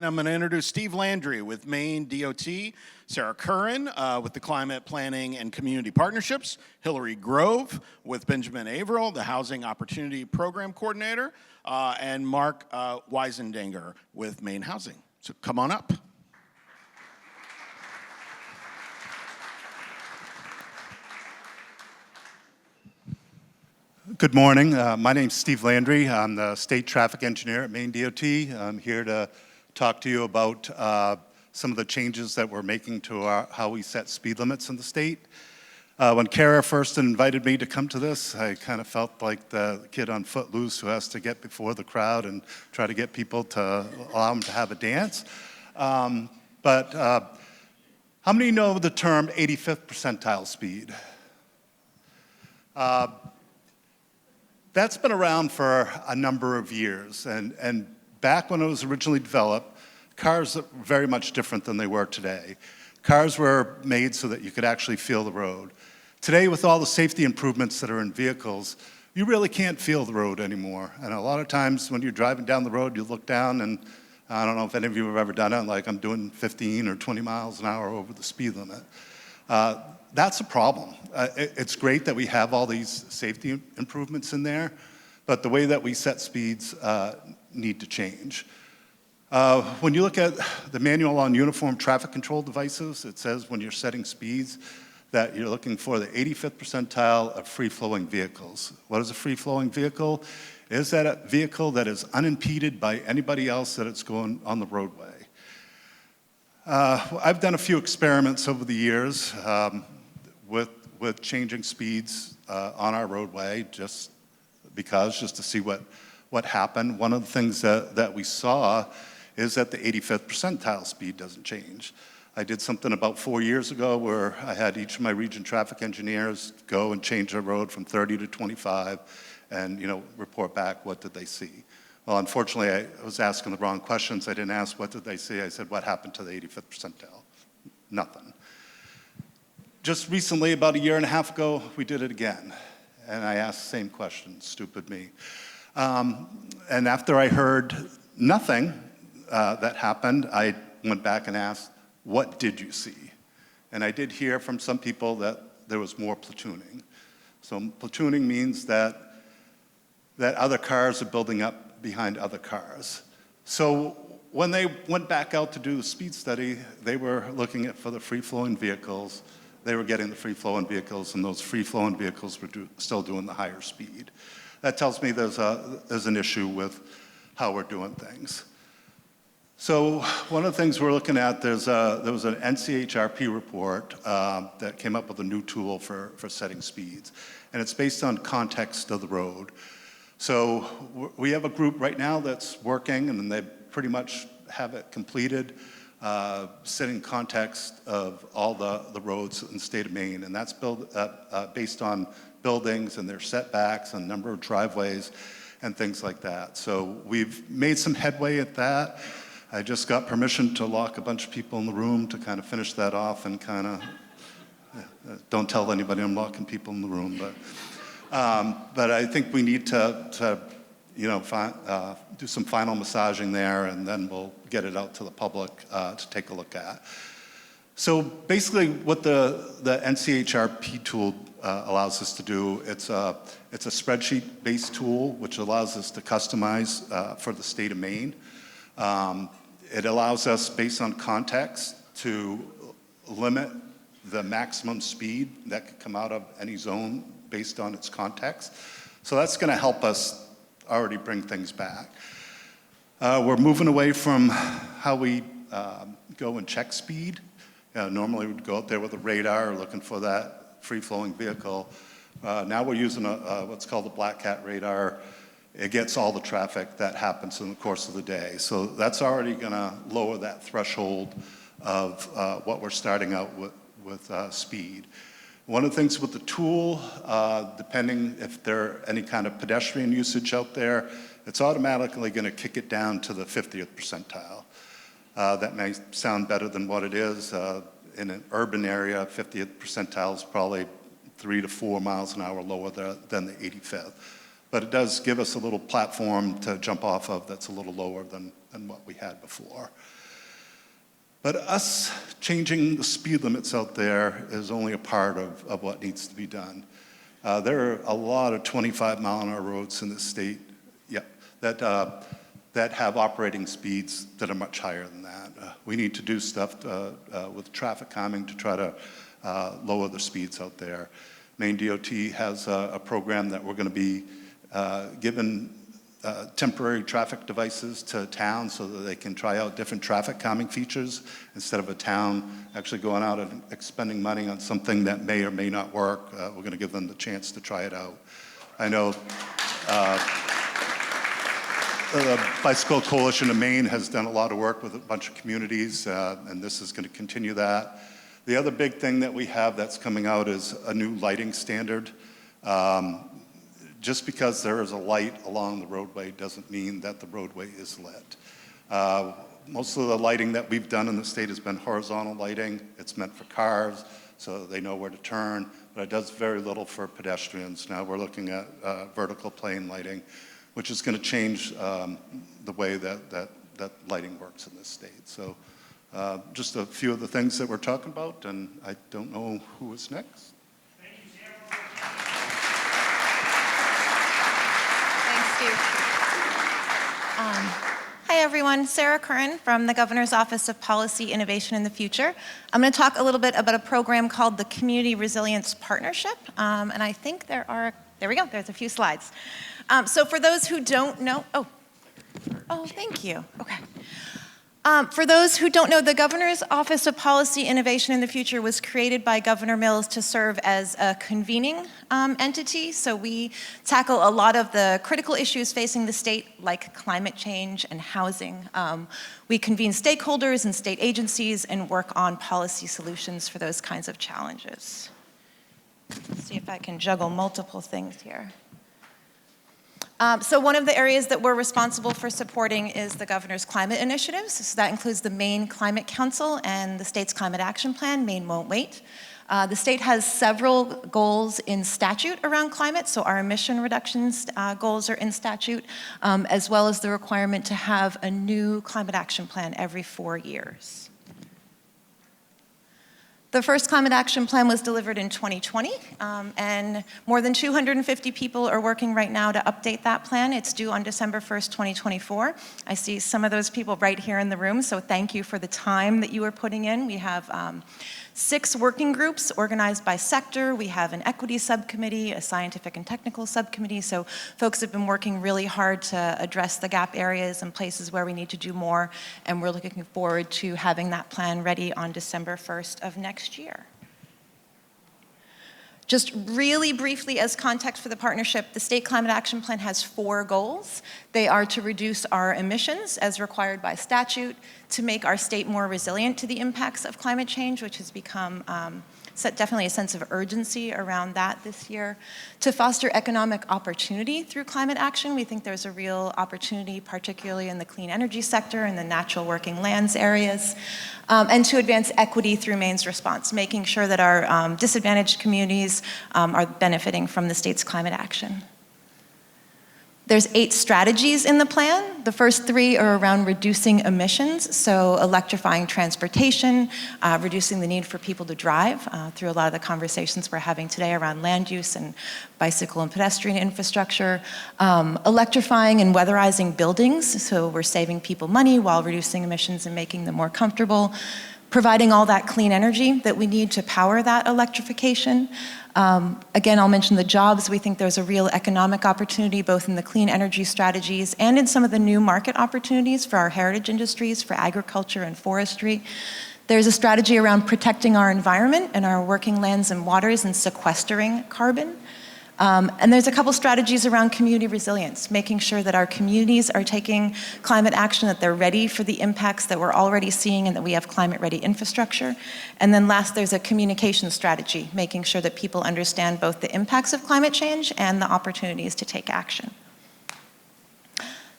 I'm going to introduce Steve Landry with MaineDOT, Sarah Curran with the Climate Planning and Community Partnerships, Hilary Gove with Benjamin Averill, the Housing Opportunity Program Coordinator, and Mark Weisendanger with Maine Housing. So come on up. Good morning. My name is Steve Landry. I'm the state traffic engineer at MaineDOT. I'm here to talk to you about some of the changes that we're making to how we set speed limits in the state. When Kara first invited me to come to this, I kind of felt like the kid on Footloose who has to get before the crowd and try to get people to allow them to have a dance. But how many know the term 85th percentile speed? That's been around for a number of years, and back when it was originally developed, cars are very much different than they were today. Cars were made so that you could actually feel the road. Today, with all the safety improvements that are in vehicles, you really can't feel the road anymore. And a lot of times when you're driving down the road, you look down and I don't know if any of you have ever done it, like I'm doing 15 or 20 miles an hour over the speed limit. That's a problem. It's great that we have all these safety improvements in there, but the way that we set speeds need to change. When you look at the manual on uniform traffic control devices, it says when you're setting speeds that you're looking for the 85th percentile of free-flowing vehicles. What is a free-flowing vehicle? Is that a vehicle that is unimpeded by anybody else that it's going on the roadway? I've done a few experiments over the years with changing speeds on our roadway just to see what happened. One of the things that we saw is that the 85th percentile speed doesn't change. I did something about 4 years ago where I had each of my region traffic engineers go and change their road from 30 to 25 and report back what did they see. Well, unfortunately, I was asking the wrong questions. I didn't ask what did they see. I said, what happened to the 85th percentile? Nothing. Just recently, about a year and a half ago, we did it again. And I asked the same question, stupid me. And after I heard nothing that happened, I went back and asked, what did you see? And I did hear from some people that there was more platooning. So platooning means that other cars are building up behind other cars. So when they went back out to do the speed study, they were looking for the free-flowing vehicles. They were getting the free-flowing vehicles, and those free-flowing vehicles were still doing the higher speed. That tells me there's an issue with how we're doing things. So one of the things we're looking at, there was an NCHRP report that came up with a new tool for setting speeds, and it's based on context of the road. So we have a group right now that's working, and they pretty much have it completed, setting context of all the roads in the state of Maine, and that's based on buildings and their setbacks and number of driveways and things like that. So we've made some headway at that. I just got permission to lock a bunch of people in the room to kind of finish that off and kind of, don't tell anybody I'm locking people in the room, but I think we need to do some final massaging there, and then we'll get it out to the public to take a look at. So basically what the NCHRP tool allows us to do, it's a spreadsheet-based tool which allows us to customize for the state of Maine. It allows us, based on context, to limit the maximum speed that could come out of any zone based on its context. So that's going to help us already bring things back. We're moving away from how we go and check speed. Normally we'd go out there with a radar looking for that free-flowing vehicle. Now we're using what's called a black cat radar. It gets all the traffic that happens in the course of the day. So that's already going to lower that threshold of what we're starting out with speed. One of the things with the tool, depending if there any kind of pedestrian usage out there, it's automatically going to kick it down to the 50th percentile. That may sound better than what it is. In an urban area, 50th percentile is probably 3 to 4 miles an hour lower than the 85th. but it does give us a little platform to jump off of that's a little lower than what we had before. But us changing the speed limits out there is only a part of what needs to be done. There are a lot of 25-mile-an-hour roads in the state, that have operating speeds that are much higher than that. We need to do stuff with traffic calming to try to lower the speeds out there. MaineDOT has a program that we're going to be giving temporary traffic devices to towns so that they can try out different traffic calming features instead of a town actually going out and expending money on something that may or may not work. We're going to give them the chance to try it out. I know the Bicycle Coalition of Maine has done a lot of work with a bunch of communities, and this is going to continue that. The other big thing that we have that's coming out is a new lighting standard. Just because there is a light along the roadway doesn't mean that the roadway is lit. Most of the lighting that we've done in the state has been horizontal lighting. It's meant for cars, so they know where to turn, but it does very little for pedestrians. Now we're looking at vertical plane lighting, which is going to change the way that lighting works in this state. So just a few of the things that we're talking about, and I don't know who is next. Hi everyone, Sarah Curran from the Governor's Office of Policy, Innovation, and the Future. I'm going to talk a little bit about a program called the Community Resilience Partnership, and I think there we go, there's a few slides. So for those who don't know, oh, thank you, okay. For those who don't know, the Governor's Office of Policy, Innovation, and the Future was created by Governor Mills to serve as a convening entity. So we tackle a lot of the critical issues facing the state, like climate change and housing. We convene stakeholders and state agencies and work on policy solutions for those kinds of challenges. Let's see if I can juggle multiple things here. So one of the areas that we're responsible for supporting is the governor's climate initiatives. So that includes the Maine Climate Council and the state's climate action plan, Maine Won't Wait. The state has several goals in statute around climate, so our emission reductions goals are in statute, as well as the requirement to have a new climate action plan every 4 years. The first climate action plan was delivered in 2020, and more than 250 people are working right now to update that plan. It's due on December 1st, 2024. I see some of those people right here in the room, so thank you for the time that you are putting in. We have 6 working groups organized by sector. We have an equity subcommittee, a scientific and technical subcommittee, so folks have been working really hard to address the gap areas and places where we need to do more, and we're looking forward to having that plan ready on December 1st of next year. Just really briefly as context for the partnership, the State Climate Action Plan has 4 goals. They are to reduce our emissions as required by statute, to make our state more resilient to the impacts of climate change, which has become definitely a sense of urgency around that this year, to foster economic opportunity through climate action. We think there's a real opportunity, particularly in the clean energy sector and the natural working lands areas, and to advance equity through Maine's response, making sure that our disadvantaged communities are benefiting from the state's climate action. There's 8 strategies in the plan. The first 3 are around reducing emissions, so electrifying transportation, reducing the need for people to drive through a lot of the conversations we're having today around land use and bicycle and pedestrian infrastructure, electrifying and weatherizing buildings, so we're saving people money while reducing emissions and making them more comfortable, providing all that clean energy that we need to power that electrification. Again, I'll mention the jobs. We think there's a real economic opportunity both in the clean energy strategies and in some of the new market opportunities for our heritage industries, for agriculture and forestry. There's a strategy around protecting our environment and our working lands and waters and sequestering carbon. And there's a couple strategies around community resilience, making sure that our communities are taking climate action, that they're ready for the impacts that we're already seeing and that we have climate-ready infrastructure. And then last, there's a communication strategy, making sure that people understand both the impacts of climate change and the opportunities to take action.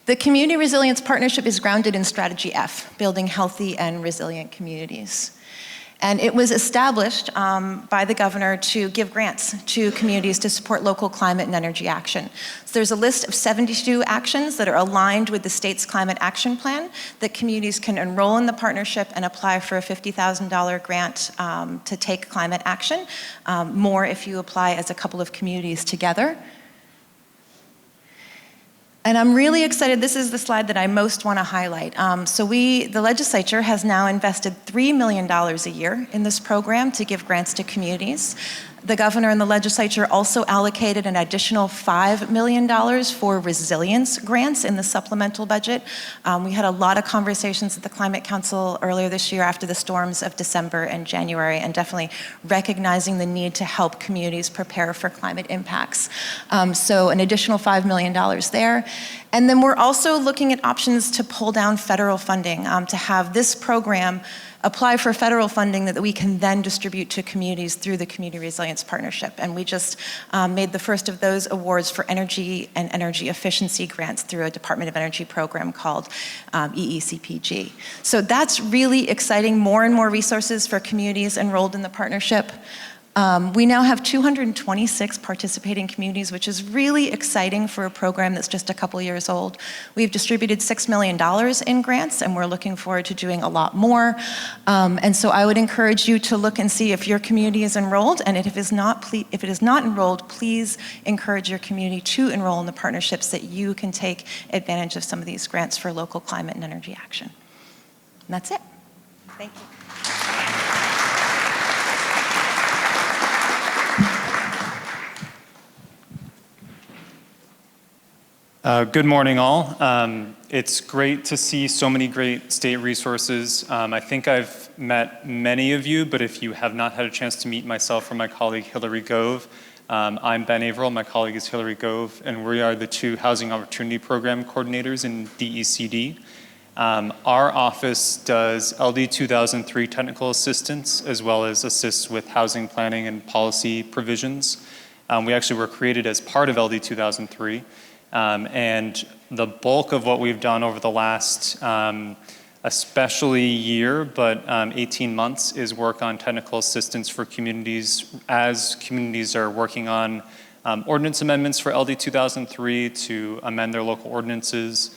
The Community Resilience Partnership is grounded in Strategy F, building healthy and resilient communities. And it was established by the governor to give grants to communities to support local climate and energy action. So there's a list of 72 actions that are aligned with the state's climate action plan that communities can enroll in the partnership and apply for a $50,000 grant to take climate action. More if you apply as a couple of communities together. And I'm really excited, this is the slide that I most want to highlight. The legislature has now invested $3 million a year in this program to give grants to communities. The governor and the legislature also allocated an additional $5 million for resilience grants in the supplemental budget. We had a lot of conversations at the Climate Council earlier this year after the storms of December and January, and definitely recognizing the need to help communities prepare for climate impacts. So an additional $5 million there. And then we're also looking at options to pull down federal funding, to have this program apply for federal funding that we can then distribute to communities through the Community Resilience Partnership. And we just made the first of those awards for energy and energy efficiency grants through a Department of Energy program called EECPG. So that's really exciting, more and more resources for communities enrolled in the partnership. We now have 226 participating communities, which is really exciting for a program that's just a couple years old. We've distributed $6 million in grants, and we're looking forward to doing a lot more. And so I would encourage you to look and see if your community is enrolled, and if it is not enrolled, please encourage your community to enroll in the partnerships that you can take advantage of some of these grants for local climate and energy action. And that's it. Thank you. Good morning, all. It's great to see so many great state resources. I think I've met many of you, but if you have not had a chance to meet myself or my colleague Hilary Gove, I'm Ben Averill, my colleague is Hilary Gove, and we are the two Housing Opportunity Program coordinators in DECD. Our office does LD 2003 technical assistance, as well as assists with housing planning and policy provisions. We actually were created as part of LD 2003. And the bulk of what we've done over the last, especially year, but 18 months, is work on technical assistance for communities as communities are working on ordinance amendments for LD 2003 to amend their local ordinances.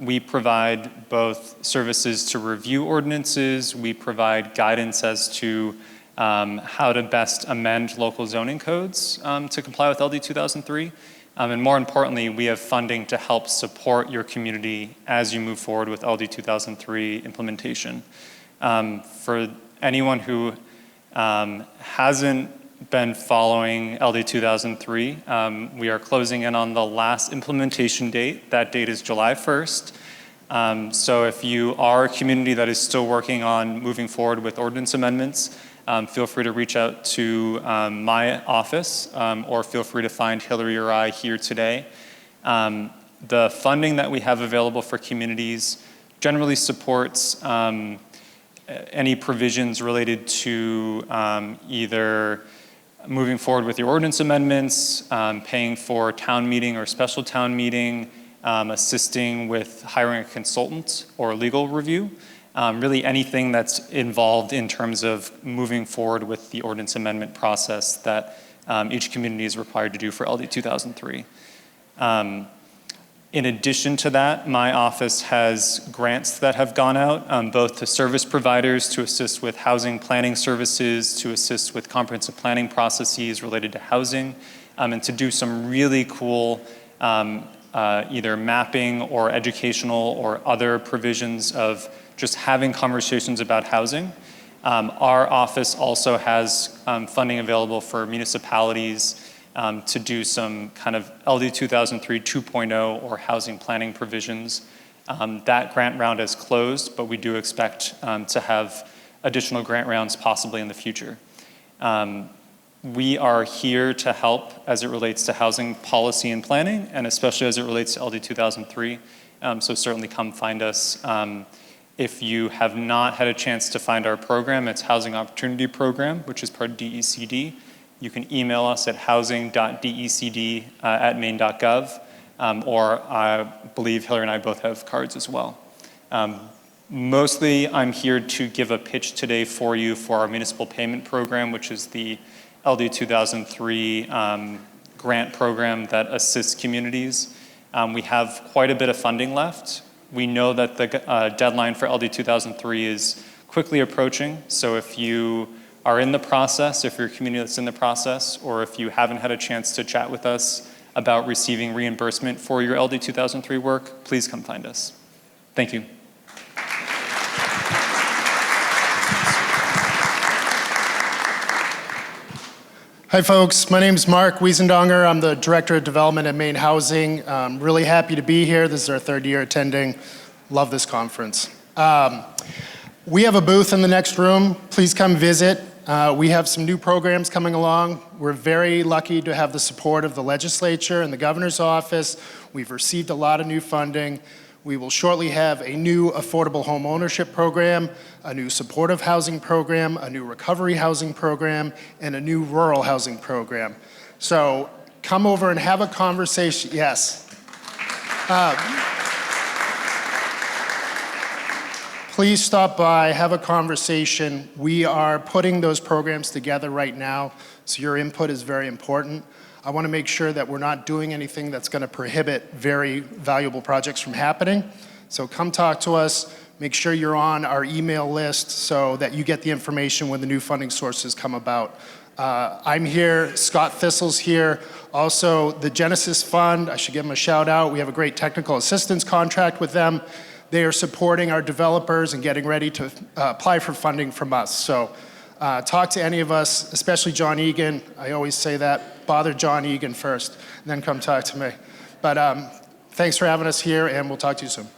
We provide both services to review ordinances. We provide guidance as to how to best amend local zoning codes to comply with LD 2003. And more importantly, we have funding to help support your community as you move forward with LD 2003 implementation. For anyone who hasn't been following LD 2003, we are closing in on the last implementation date. That date is July 1st. So if you are a community that is still working on moving forward with ordinance amendments, feel free to reach out to my office, or feel free to find Hilary or I here today. The funding that we have available for communities generally supports any provisions related to either moving forward with your ordinance amendments, paying for town meeting or special town meeting, assisting with hiring a consultant or legal review. Really anything that's involved in terms of moving forward with the ordinance amendment process that each community is required to do for LD 2003. In addition to that, my office has grants that have gone out, both to service providers to assist with housing planning services, to assist with comprehensive planning processes related to housing, and to do some really cool either mapping or educational or other provisions of just having conversations about housing. Our office also has funding available for municipalities to do some kind of LD 2003 2.0 or housing planning provisions. That grant round is closed, but we do expect to have additional grant rounds possibly in the future. We are here to help as it relates to housing policy and planning, and especially as it relates to LD 2003. So certainly come find us. If you have not had a chance to find our program, it's Housing Opportunity Program, which is part of DECD. You can email us at housing.decd@maine.gov, or I believe Hilary and I both have cards as well. Mostly, I'm here to give a pitch today for you for our municipal payment program, which is the LD 2003 grant program that assists communities. We have quite a bit of funding left. We know that the deadline for LD 2003 is quickly approaching, so if you are in the process, if you're a community that's in the process, or if you haven't had a chance to chat with us about receiving reimbursement for your LD 2003 work, please come find us. Thank you. Hi folks, my name is Mark Wiesendonger. I'm the Director of Development at Maine Housing. I'm really happy to be here. This is our third year attending. Love this conference. We have a booth in the next room. Please come visit. We have some new programs coming along. We're very lucky to have the support of the legislature and the governor's office. We've received a lot of new funding. We will shortly have a new affordable home ownership program, a new supportive housing program, a new recovery housing program, and a new rural housing program. So come over and have a conversation. Yes. Please stop by, have a conversation. We are putting those programs together right now, so your input is very important. I want to make sure that we're not doing anything that's going to prohibit very valuable projects from happening. So come talk to us. Make sure you're on our email list so that you get the information when the new funding sources come about. I'm here, Scott Thistle's here. Also, the Genesis Fund, I should give them a shout out. We have a great technical assistance contract with them. They are supporting our developers and getting ready to apply for funding from us. So talk to any of us, especially John Egan. I always say that. Bother John Egan first, and then come talk to me. But thanks for having us here, and we'll talk to you soon.